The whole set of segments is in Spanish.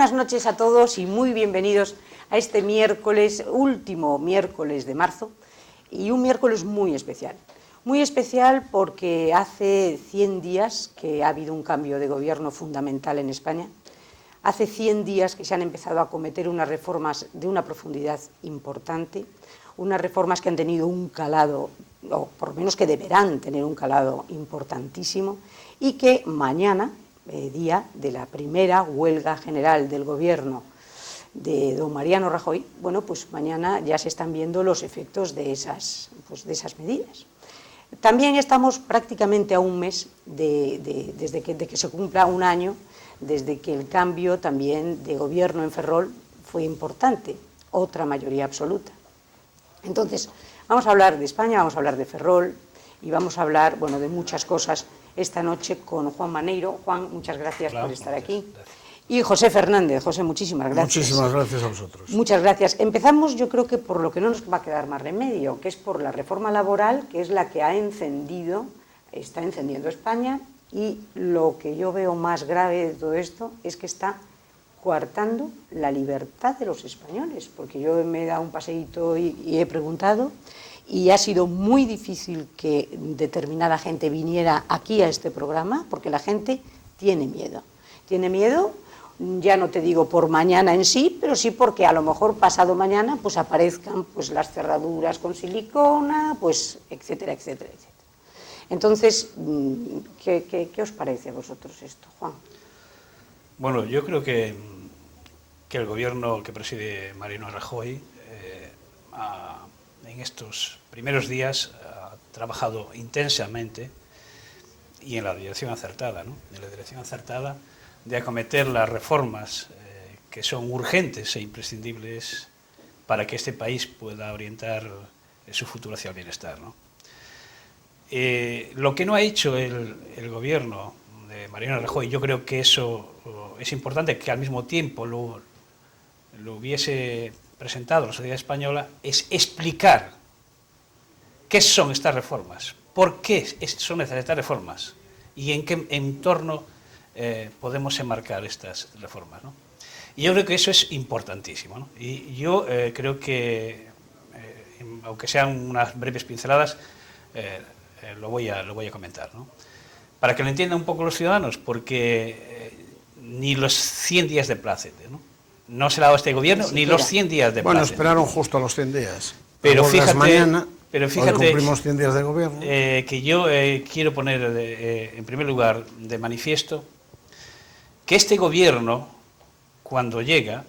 Buenas noches a todos y muy bienvenidos a este miércoles, último miércoles de marzo, y un miércoles muy especial. Muy especial porque hace 100 días que ha habido un cambio de gobierno fundamental en España. Hace 100 días que se han empezado a acometer unas reformas de una profundidad importante, unas reformas que han tenido un calado, o por lo menos que deberán tener un calado importantísimo, y que mañana, día de la primera huelga general del gobierno de don Mariano Rajoy, bueno, pues mañana ya se están viendo los efectos de esas medidas. También estamos prácticamente a un mes de que se cumpla un año desde que el cambio también de gobierno en Ferrol fue importante, otra mayoría absoluta. Entonces, vamos a hablar de España, vamos a hablar de Ferrol y vamos a hablar, bueno, de muchas cosas esta noche con Juan Maneiro. Juan, muchas gracias por estar aquí. Y José Fernández. José, muchísimas gracias. Muchísimas gracias a vosotros. Muchas gracias. Empezamos, yo creo que por lo que no nos va a quedar más remedio, que es por la reforma laboral, que es la que está encendiendo España, y lo que yo veo más grave de todo esto es que está coartando la libertad de los españoles, porque yo me he dado un paseíto y he preguntado, y ha sido muy difícil que determinada gente viniera aquí a este programa, porque la gente tiene miedo. Tiene miedo, ya no te digo por mañana en sí, pero sí porque a lo mejor pasado mañana pues aparezcan pues las cerraduras con silicona, pues etcétera, etcétera, etcétera. Entonces, ¿qué os parece a vosotros esto, Juan? Bueno, yo creo que el gobierno que preside Mariano Rajoy en estos primeros días ha trabajado intensamente y en la dirección acertada, ¿no? En la dirección acertada de acometer las reformas que son urgentes e imprescindibles para que este país pueda orientar su futuro hacia el bienestar, ¿no? Lo que no ha hecho el gobierno de Mariano Rajoy, yo creo que eso es importante que al mismo tiempo lo hubiese presentado la sociedad española, es explicar qué son estas reformas, por qué son necesarias estas reformas y en qué entorno podemos enmarcar estas reformas, ¿no? Y yo creo que eso es importantísimo, ¿no? Y yo creo que, aunque sean unas breves pinceladas, lo voy a comentar, ¿no? Para que lo entiendan un poco los ciudadanos, porque ni los 100 días de plácete, ¿no? No se le ha dado a este gobierno ni los 100 días de plácete. Bueno, esperaron justo a los 100 días. Pero fíjate, mañana, hoy cumplimos 100 días de gobierno. Que yo quiero poner en primer lugar de manifiesto que este gobierno, cuando llega,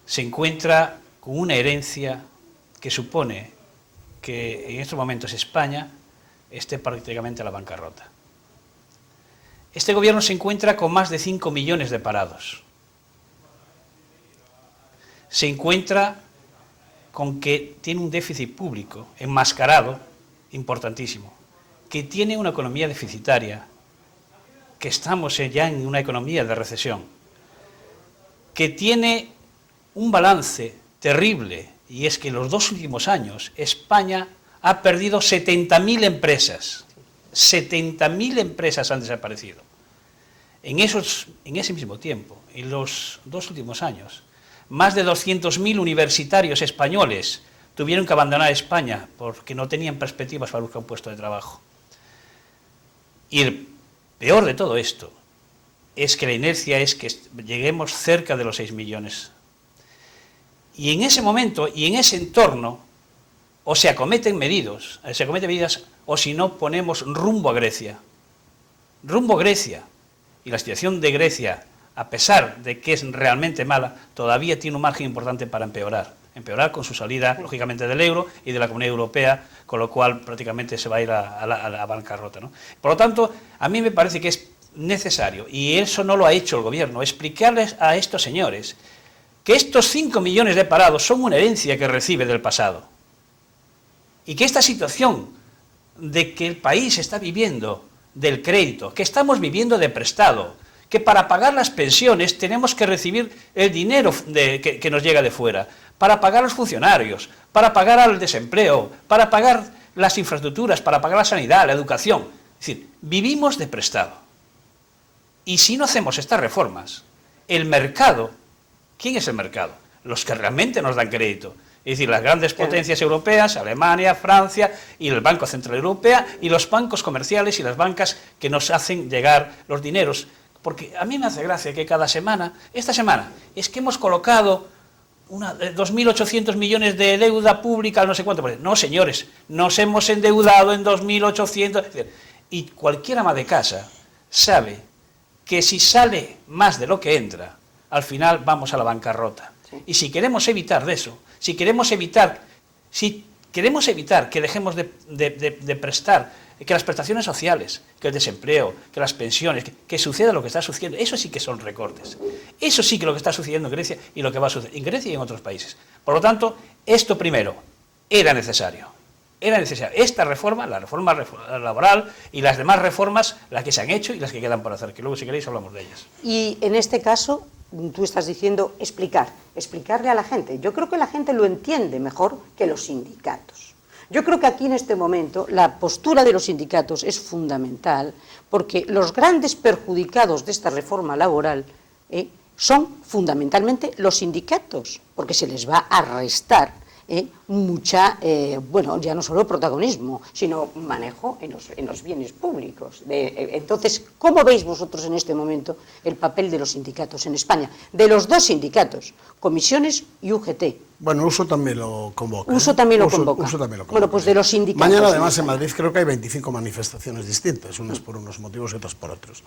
se encuentra con una herencia que supone que en estos momentos España esté prácticamente a la bancarrota. Este gobierno se encuentra con más de 5 millones de parados. Se encuentra con que tiene un déficit público enmascarado importantísimo, que tiene una economía deficitaria, que estamos ya en una economía de recesión, que tiene un balance terrible, y es que en los 2 últimos años España ha perdido 70.000 empresas. 70.000 empresas han desaparecido. En ese mismo tiempo, en los 2 últimos años, más de 200.000 universitarios españoles tuvieron que abandonar España porque no tenían perspectivas para buscar un puesto de trabajo. Y el peor de todo esto es que la inercia es que lleguemos cerca de los 6 millones. Y en ese momento y en ese entorno o se acometen medidas o si no ponemos rumbo a Grecia. Rumbo a Grecia. Y la situación de Grecia, a pesar de que es realmente mala, todavía tiene un margen importante para empeorar. Empeorar con su salida, lógicamente, del euro y de la Comunidad Europea, con lo cual prácticamente se va a ir a la bancarrota, ¿no? Por lo tanto, a mí me parece que es necesario, y eso no lo ha hecho el gobierno, explicarles a estos señores que estos 5 millones de parados son una herencia que recibe del pasado. Y que esta situación de que el país está viviendo del crédito, que estamos viviendo de prestado, que para pagar las pensiones tenemos que recibir el dinero que nos llega de fuera, para pagar a los funcionarios, para pagar al desempleo, para pagar las infraestructuras, para pagar la sanidad, la educación. Es decir, vivimos de prestado. Y si no hacemos estas reformas, el mercado. ¿Quién es el mercado? Los que realmente nos dan crédito. Es decir, las grandes potencias europeas, Alemania, Francia, y el Banco Central Europeo, y los bancos comerciales y las bancas que nos hacen llegar los dineros. Porque a mí me hace gracia que cada semana, esta semana, es que hemos colocado 2.800 millones de deuda pública, no sé cuánto. No, señores, nos hemos endeudado en 2.800. Y cualquier ama de casa sabe que si sale más de lo que entra, al final vamos a la bancarrota. Sí. Y si queremos evitar eso, si queremos evitar que dejemos de prestar, que las prestaciones sociales, que el desempleo, que las pensiones, que suceda lo que está sucediendo, eso sí que son recortes. Eso sí que es lo que está sucediendo en Grecia y lo que va a suceder en Grecia y en otros países. Por lo tanto, esto primero era necesario. Era necesaria esta reforma, la reforma laboral y las demás reformas, las que se han hecho y las que quedan por hacer, que luego si queréis hablamos de ellas. Y en este caso, tú estás diciendo explicarle a la gente. Yo creo que la gente lo entiende mejor que los sindicatos. Yo creo que aquí en este momento la postura de los sindicatos es fundamental porque los grandes perjudicados de esta reforma laboral son fundamentalmente los sindicatos, porque se les va a restar mucha, bueno, ya no solo protagonismo, sino manejo en los bienes públicos. Entonces, ¿cómo veis vosotros en este momento el papel de los sindicatos en España? De los dos sindicatos, comisiones y UGT. Bueno, USO también lo convoca. USO también lo convoca. Bueno, pues de los sindicatos. Mañana, además, en Madrid creo que hay 25 manifestaciones distintas, unas por unos motivos y otras por otros.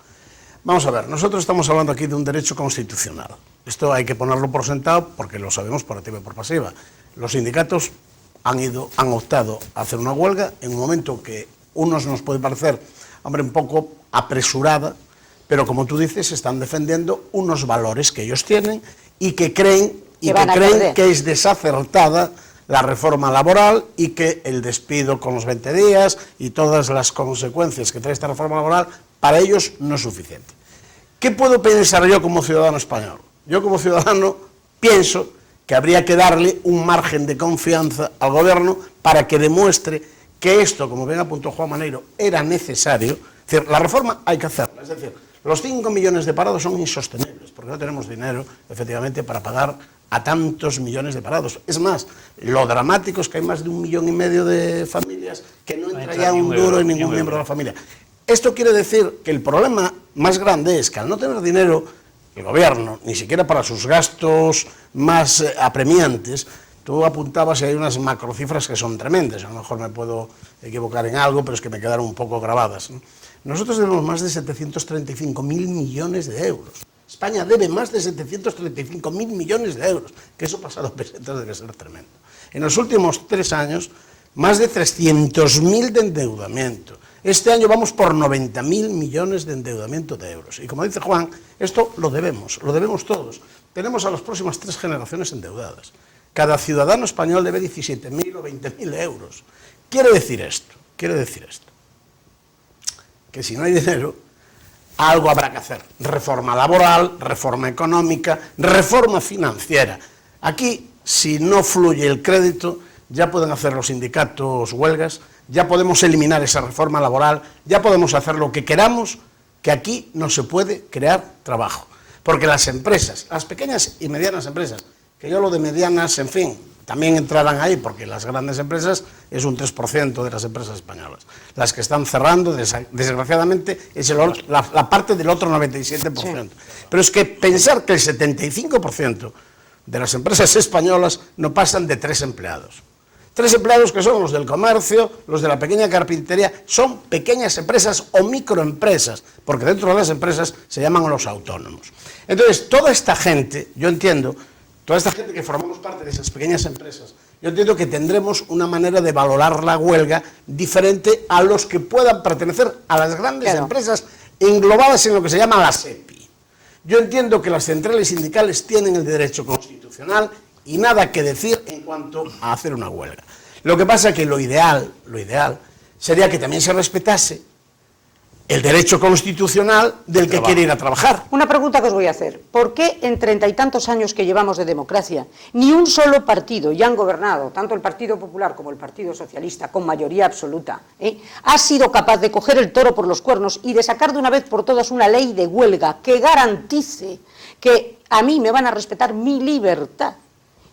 Vamos a ver, nosotros estamos hablando aquí de un derecho constitucional. Esto hay que ponerlo por sentado porque lo sabemos por activa y por pasiva. Los sindicatos han optado a hacer una huelga en un momento que unos nos puede parecer, hombre, un poco apresurada, pero como tú dices, están defendiendo unos valores que ellos tienen y que creen que es desacertada la reforma laboral y que el despido con los 20 días y todas las consecuencias que trae esta reforma laboral para ellos no es suficiente. ¿Qué puedo pensar yo como ciudadano español? Yo como ciudadano pienso que habría que darle un margen de confianza al gobierno para que demuestre que esto, como bien apuntó Juan Maneiro, era necesario. Es decir, la reforma hay que hacerla. Es decir, los 5 millones de parados son insostenibles, porque no tenemos dinero, efectivamente, para pagar a tantos millones de parados. Es más, lo dramático es que hay más de 1,5 millones de familias que no entra ya un duro en ningún miembro de la familia. Esto quiere decir que el problema más grande es que al no tener dinero, el gobierno, ni siquiera para sus gastos más apremiantes, tú apuntabas y hay unas macrocifras que son tremendas, a lo mejor me puedo equivocar en algo, pero es que me quedaron un poco grabadas, ¿no? Nosotros debemos más de 735.000 millones de euros. España debe más de 735.000 millones de euros, que eso pasado pesetas debe ser tremendo. En los últimos 3 años, más de 300.000 de endeudamiento. Este año vamos por 90.000 millones de endeudamiento de euros. Y como dice Juan, esto lo debemos todos. Tenemos a las próximas 3 generaciones endeudadas. Cada ciudadano español debe 17.000 o 20.000 euros. Quiere decir esto, que si no hay dinero, algo habrá que hacer. Reforma laboral, reforma económica, reforma financiera. Aquí, si no fluye el crédito, ya pueden hacer los sindicatos huelgas, ya podemos eliminar esa reforma laboral, ya podemos hacer lo que queramos, que aquí no se puede crear trabajo. Porque las empresas, las pequeñas y medianas empresas, que yo lo de medianas, en fin, también entrarán ahí, porque las grandes empresas es un 3% de las empresas españolas. Las que están cerrando, desgraciadamente, es la parte del otro 97%. Sí. Pero es que pensar que el 75% de las empresas españolas no pasan de 3 empleados. 3 empleados que son los del comercio, los de la pequeña carpintería, son pequeñas empresas o microempresas, porque dentro de las empresas se llaman los autónomos. Entonces, toda esta gente, yo entiendo, toda esta gente que formamos parte de esas pequeñas empresas, yo entiendo que tendremos una manera de valorar la huelga diferente a los que puedan pertenecer a las grandes empresas englobadas en lo que se llama la SEPI. Yo entiendo que las centrales sindicales tienen el derecho constitucional y nada que decir en cuanto a hacer una huelga. Lo que pasa es que lo ideal sería que también se respetase el derecho constitucional del que quiere ir a trabajar. Una pregunta que os voy a hacer. ¿Por qué en 30 y tantos años que llevamos de democracia, ni un solo partido, y han gobernado, tanto el Partido Popular como el Partido Socialista, con mayoría absoluta, ha sido capaz de coger el toro por los cuernos y de sacar de una vez por todas una ley de huelga que garantice que a mí me van a respetar mi libertad.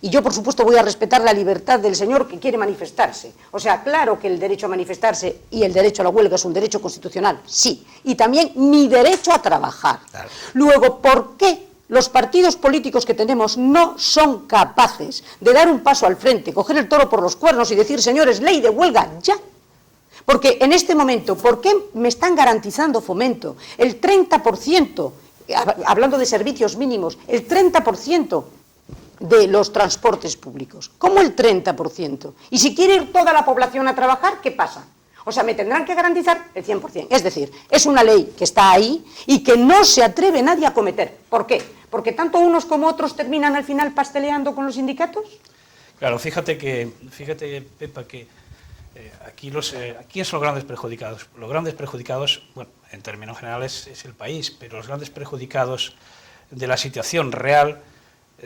Y yo, por supuesto, voy a respetar la libertad del señor que quiere manifestarse. O sea, claro que el derecho a manifestarse y el derecho a la huelga es un derecho constitucional, sí. Y también mi derecho a trabajar. Claro. Luego, ¿por qué los partidos políticos que tenemos no son capaces de dar un paso al frente, coger el toro por los cuernos y decir, señores, ley de huelga, ya? Porque en este momento, ¿por qué me están garantizando Fomento el 30%, hablando de servicios mínimos, el 30% de los transportes públicos? ¿Cómo el 30%? Y si quiere ir toda la población a trabajar, ¿qué pasa? O sea, me tendrán que garantizar el 100%. Es decir, es una ley que está ahí y que no se atreve nadie a cometer. ¿Por qué? Porque tanto unos como otros terminan al final pasteleando con los sindicatos. Claro, fíjate, Pepa, que aquí son los grandes perjudicados. Los grandes perjudicados, bueno, en términos generales es el país, pero los grandes perjudicados de la situación real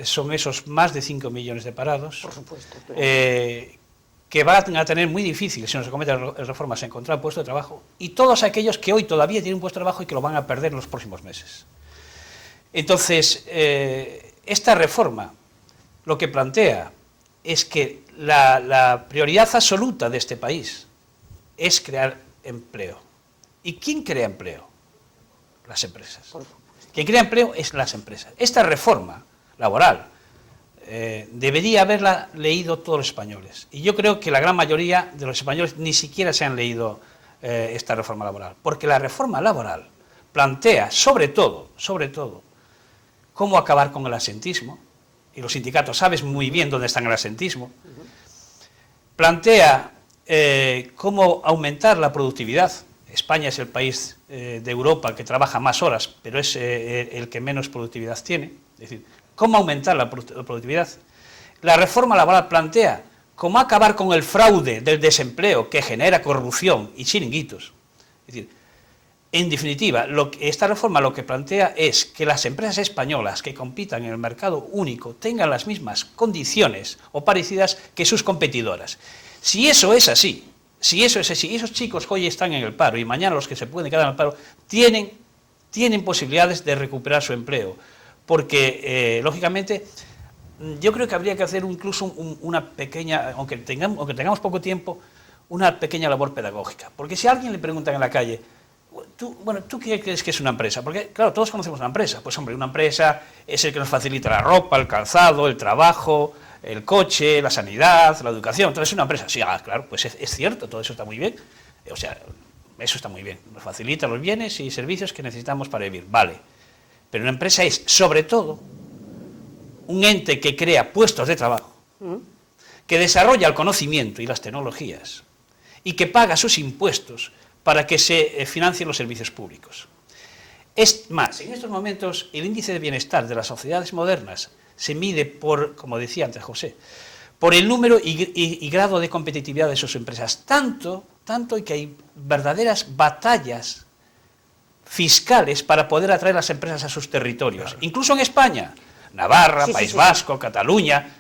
son esos más de 5 millones de parados. Por supuesto. Que van a tener muy difícil, si no se cometen reformas, encontrar puesto de trabajo, y todos aquellos que hoy todavía tienen un puesto de trabajo y que lo van a perder en los próximos meses. Entonces, esta reforma lo que plantea es que la prioridad absoluta de este país es crear empleo. ¿Y quién crea empleo? Las empresas. Quien crea empleo es las empresas. Esta reforma laboral debería haberla leído todos los españoles. Y yo creo que la gran mayoría de los españoles ni siquiera se han leído esta reforma laboral. Porque la reforma laboral plantea, sobre todo, cómo acabar con el absentismo. Y los sindicatos saben muy bien dónde están el absentismo. Plantea cómo aumentar la productividad. España es el país de Europa que trabaja más horas, pero es el que menos productividad tiene. Es decir, cómo aumentar la productividad. La reforma laboral plantea cómo acabar con el fraude del desempleo que genera corrupción y chiringuitos. Es decir, en definitiva, esta reforma lo que plantea es que las empresas españolas que compitan en el mercado único tengan las mismas condiciones o parecidas que sus competidoras. Si eso es así, esos chicos que hoy están en el paro y mañana los que se pueden quedar en el paro, tienen posibilidades de recuperar su empleo. Porque, lógicamente, yo creo que habría que hacer incluso una pequeña, aunque tengamos poco tiempo, una pequeña labor pedagógica. Porque si a alguien le preguntan en la calle, ¿tú qué crees que es una empresa? Porque, claro, todos conocemos una empresa. Pues, hombre, una empresa es el que nos facilita la ropa, el calzado, el trabajo, el coche, la sanidad, la educación. Entonces, es una empresa. Sí, claro, pues es cierto, todo eso está muy bien. O sea, eso está muy bien. Nos facilita los bienes y servicios que necesitamos para vivir. Vale. Pero una empresa es, sobre todo, un ente que crea puestos de trabajo, que desarrolla el conocimiento y las tecnologías y que paga sus impuestos para que se financien los servicios públicos. Es más, en estos momentos el índice de bienestar de las sociedades modernas se mide por, como decía antes José, por el número y grado de competitividad de sus empresas. Tanto que hay verdaderas batallas fiscales para poder atraer las empresas a sus territorios. Claro. Incluso en España, Navarra, País Vasco, Cataluña,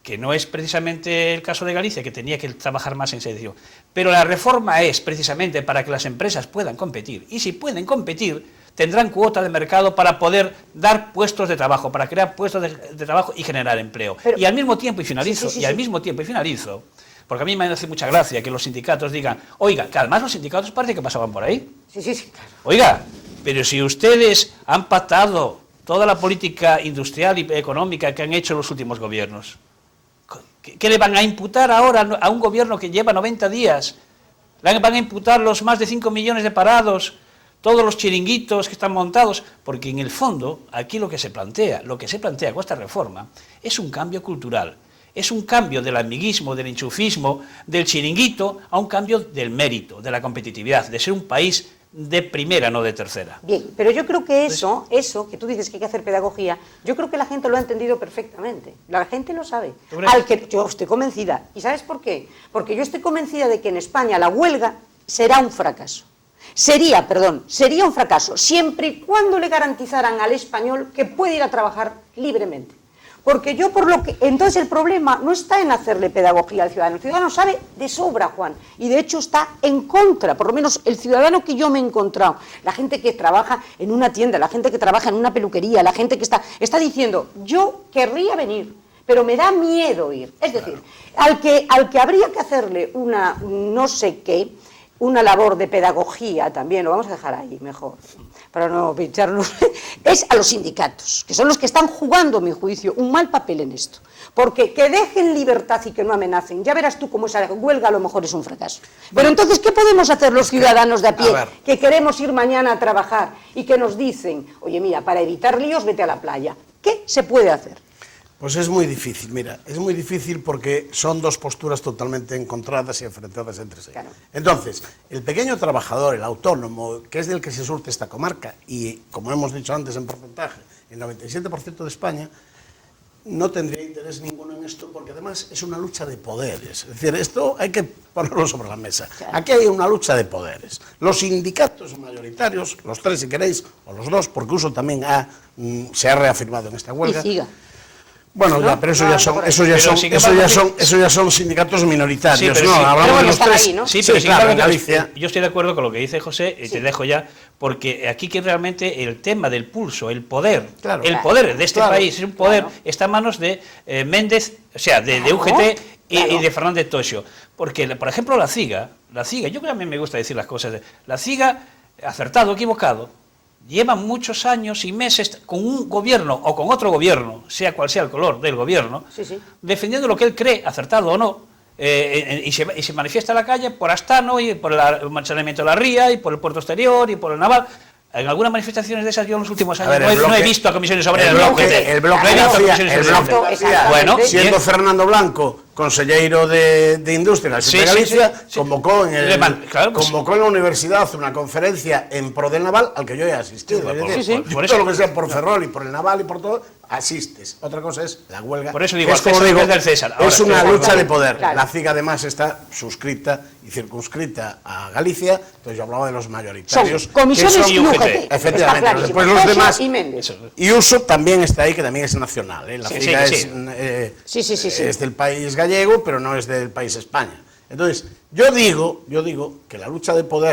que no es precisamente el caso de Galicia, que tenía que trabajar más en serio. Pero la reforma es precisamente para que las empresas puedan competir. Y si pueden competir, tendrán cuota de mercado para poder dar puestos de trabajo, para crear puestos de trabajo y generar empleo. Pero, y al mismo tiempo, y finalizo, porque a mí me hace mucha gracia que los sindicatos digan, oiga, que además los sindicatos parece que pasaban por ahí. Sí, claro. Oiga, pero si ustedes han pactado toda la política industrial y económica que han hecho los últimos gobiernos, ¿qué le van a imputar ahora a un gobierno que lleva 90 días? ¿Le van a imputar los más de 5 millones de parados, todos los chiringuitos que están montados? Porque en el fondo, aquí lo que se plantea con esta reforma, es un cambio cultural. Es un cambio del amiguismo, del enchufismo, del chiringuito, a un cambio del mérito, de la competitividad, de ser un país de primera, no de tercera. Bien, pero yo creo que eso que tú dices que hay que hacer pedagogía, yo creo que la gente lo ha entendido perfectamente. La gente lo sabe. Yo estoy convencida. ¿Y sabes por qué? Porque yo estoy convencida de que en España la huelga será un fracaso. Sería un fracaso, siempre y cuando le garantizaran al español que puede ir a trabajar libremente. Porque yo por lo que... Entonces el problema no está en hacerle pedagogía al ciudadano. El ciudadano sabe de sobra, Juan, y de hecho está en contra, por lo menos el ciudadano que yo me he encontrado, la gente que trabaja en una tienda, la gente que trabaja en una peluquería, la gente que está diciendo, yo querría venir, pero me da miedo ir. Es decir, al que habría que hacerle una no sé qué, una labor de pedagogía también, lo vamos a dejar ahí mejor, para no pincharnos, es a los sindicatos, que son los que están jugando, a mi juicio, un mal papel en esto. Porque que dejen libertad y que no amenacen, ya verás tú cómo esa huelga a lo mejor es un fracaso. Pero entonces, ¿qué podemos hacer los ciudadanos de a pie, que queremos ir mañana a trabajar y que nos dicen, oye, mira, para evitar líos, vete a la playa? ¿Qué se puede hacer? Pues es muy difícil, mira, es muy difícil porque son dos posturas totalmente encontradas y enfrentadas entre sí. Claro. Entonces, el pequeño trabajador, el autónomo, que es del que se surte esta comarca, y como hemos dicho antes en porcentaje, el 97% de España, no tendría interés ninguno en esto, porque además es una lucha de poderes. Es decir, esto hay que ponerlo sobre la mesa. Claro. Aquí hay una lucha de poderes. Los sindicatos mayoritarios, los tres si queréis, o los dos, porque Uso también se ha reafirmado en esta huelga. Y siga. Bueno, ¿no? ya, pero eso ya son sindicatos minoritarios, sí, ¿no? sí, Hablamos de los están tres. ahí, ¿no? Sí, pero sí, claro, en yo Galicia. estoy de acuerdo con lo que dice José, y te dejo ya, porque aquí que realmente el tema del pulso, el poder, Claro. el poder de este Claro. país, es un poder, Claro. está en manos de Méndez, o sea, de UGT y de Fernández Toxo. Porque, por ejemplo, la CIGA, yo creo que a mí me gusta decir las cosas, la CIGA, acertado o equivocado, lleva muchos años y meses con un gobierno o con otro gobierno, sea cual sea el color del gobierno, defendiendo lo que él cree, acertado o no, y se manifiesta en la calle por Astano y por el mantenimiento de la ría y por el puerto exterior y por el naval. En algunas manifestaciones de esas yo en los últimos años no he visto a comisiones obreras. El bloque Bueno, siendo Fernando Blanco conselleiro de Industria de Galicia, convocó en la universidad una conferencia en pro del naval al que yo he asistido. Por todo lo que sea por Ferrol y por el naval y por todo, asistes. Otra cosa es la huelga. Por eso digo, es, como digo, del César. Ahora, es una lucha de poder. Claro. La CIGA además está suscrita y circunscrita a Galicia, entonces yo hablaba de los mayoritarios. Son comisiones y UGT. Efectivamente. Después los demás. Y Uso también está ahí, que también es nacional. La CIGA es del país gallego, pero no es del país España. Entonces, yo digo que la lucha de poder